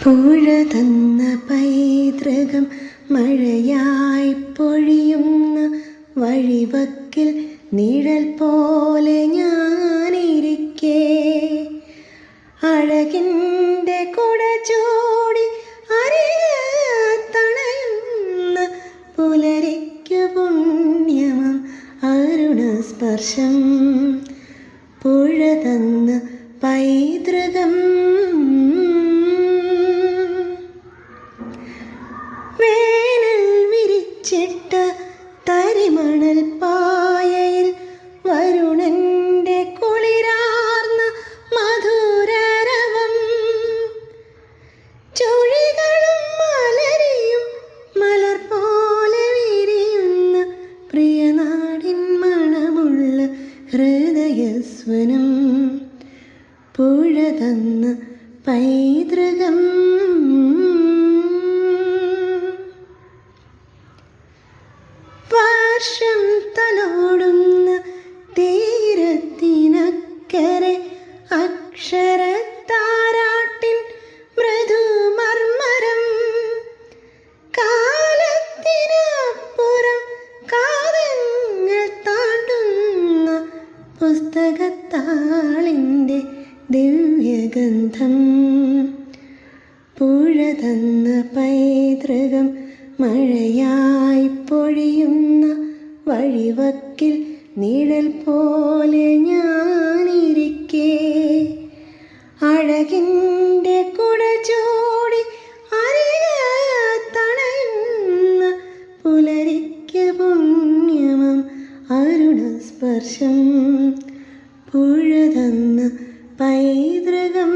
പുഴ തന്ന പൈതൃകം മഴയായി പൊഴിയുന്ന വഴിവക്കിൽ നിഴൽ പോലെ ഞാനിരിക്കേ, അഴകിൻ്റെ കുട ചൂടി അരികത്തണയുന്ന പുലരിക്കു പുണ്യമം അരുണസ്പർശം. പുഴ തന്ന പൈതൃകം വേനൽ വിരിച്ചിട്ട തരിമണൽ പായയിൽ വരുണൻ്റെ കുളിരാർന്ന മധുരരവം. ചുഴികളും മലരിയും മലർ പോലെ വിരിയുന്ന പ്രിയനാടിൻ മണമുള്ള ഹൃദയസ്വനം. പുഴ തന്ന പൈതൃകം. വർഷം തലോടുന്ന തീരത്തിനക്കരെ അക്ഷരത്താരാട്ടിൻ മൃദുമർമരം. കാലത്തിനപ്പുറം കാലങ്ങൾ താണ്ടുന്ന പുസ്തകത്താളിൻ്റെ ദിവ്യഗന്ധം. പുഴ തന്ന പൈതൃകം മഴയായി പൊഴിയുന്ന വഴിവക്കിൽ നിഴൽ പോലെ ഞാനിരിക്കേ, അഴകിൻ്റെ കുട ചൂടി അരികത്തണയുന്ന പുലരിക്ക് പുണ്യമം അരുണസ്പർശം. പുഴ തന്ന പൈതൃകം.